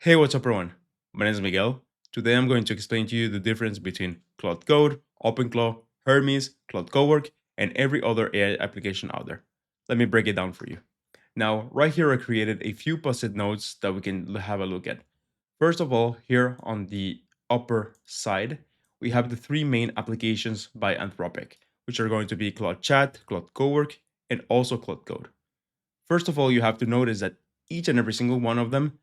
Hey, what's up everyone? My name is Miguel. Today I'm going to explain to you the difference between Claude Code, OpenClaw, Hermes, Claude Cowork, and every other AI application out there. Let me break it down for you. Now, right here I created a few post-it notes that we can have a look at. First of all, here on the upper side, we have the three main applications by Anthropic, which are going to be Claude Chat, Claude Cowork, and also Claude Code. First of all, you have to notice that each and every single one of them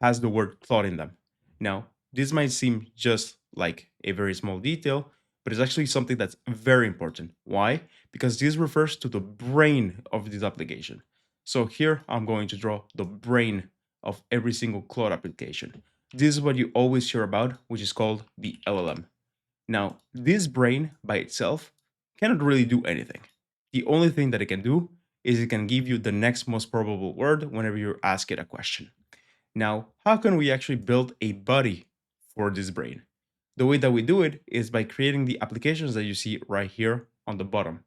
has the word Claude in them. Now, this might seem just like a very small detail, but it's actually something that's very important. Why? Because this refers to the brain of this application. So here I'm going to draw the brain of every single Claude application. This is what you always hear about, which is called the LLM. Now, this brain by itself cannot really do anything. The only thing that it can do is it can give you the next most probable word whenever you ask it a question. Now, how can we actually build a body for this brain? The way that we do it is by creating the applications that you see right here on the bottom.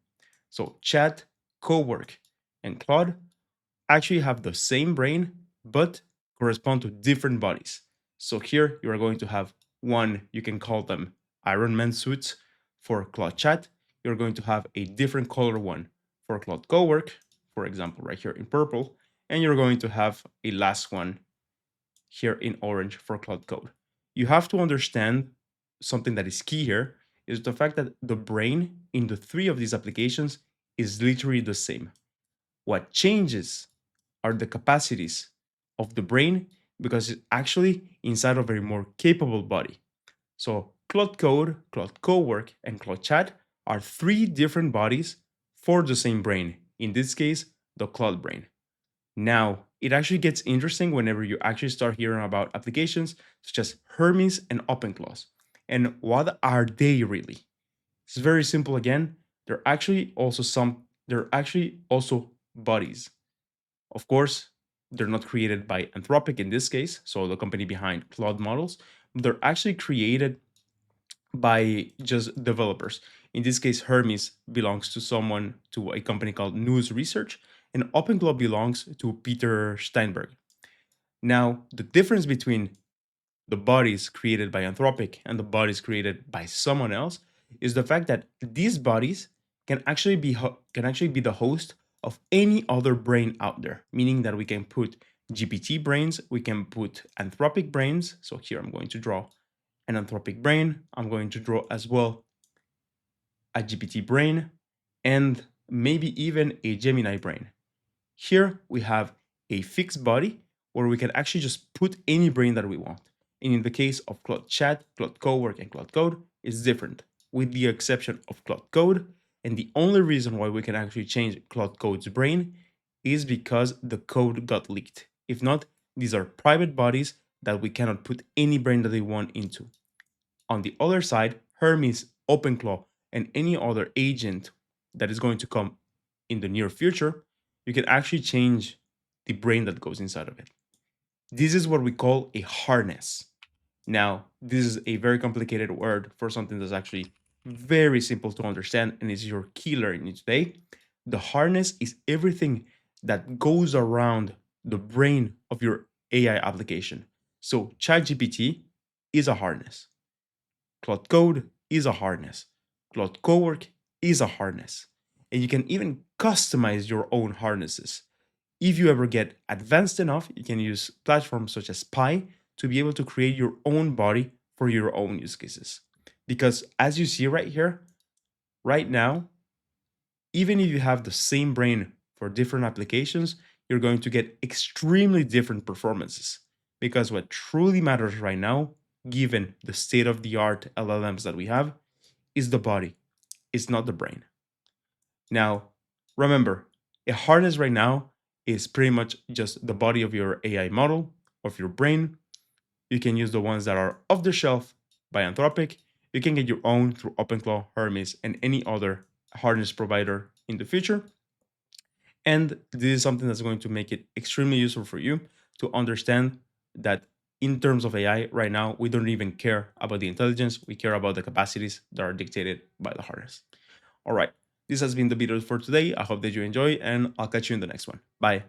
So, Chat, Cowork, and Claude actually have the same brain, but correspond to different bodies. So here you are going to have one, you can call them Iron Man suits for Claude Chat. You're going to have a different color one for Claude Cowork, for example, right here in purple. And you're going to have a last one here in orange for Claude Code. You have to understand something that is key here is the fact that the brain in the three of these applications is literally the same. What changes are the capacities of the brain because it's actually inside of a more capable body. So Claude Code, Claude Cowork, and Claude Chat are three different bodies for the same brain. In this case, the Claude brain. Now, it actually gets interesting whenever you actually start hearing about applications such as Hermes and OpenClaw. And what are they really? It's very simple again. They're actually also bodies. Of course, they're not created by Anthropic in this case, so the company behind Claude models. They're actually created by just developers. In this case, Hermes belongs to a company called News Research, and OpenClaw belongs to Peter Steinberg. Now, the difference between the bodies created by Anthropic and the bodies created by someone else is the fact that these bodies can actually be the host of any other brain out there, meaning that we can put GPT brains, we can put Anthropic brains. So here I'm going to draw an Anthropic brain. I'm going to draw as well a GPT brain and maybe even a Gemini brain. Here we have a fixed body where we can actually just put any brain that we want. And in the case of Claude Chat, Claude Cowork, and Claude Code, it's different, with the exception of Claude Code. And the only reason why we can actually change Claude Code's brain is because the code got leaked. If not, these are private bodies that we cannot put any brain that they want into. On the other side, Hermes, OpenClaw, and any other agent that is going to come in the near future, you can actually change the brain that goes inside of it. This is what we call a harness. Now, this is a very complicated word for something that's actually very simple to understand and is your key learning today. The harness is everything that goes around the brain of your AI application. So, ChatGPT is a harness. Claude Code is a harness. Claude Cowork is a harness. And you can even customize your own harnesses. If you ever get advanced enough, you can use platforms such as Pi to be able to create your own body for your own use cases. Because as you see right here, right now, even if you have the same brain for different applications, you're going to get extremely different performances. Because what truly matters right now, given the state of the art LLMs that we have, is the body, it's not the brain. Now, remember, a harness right now is pretty much just the body of your AI model, of your brain. You can use the ones that are off the shelf by Anthropic. You can get your own through OpenClaw, Hermes, and any other harness provider in the future. And this is something that's going to make it extremely useful for you to understand that in terms of AI, right now, we don't even care about the intelligence. We care about the capacities that are dictated by the harness. All right. This has been the video for today. I hope that you enjoy, and I'll catch you in the next one. Bye.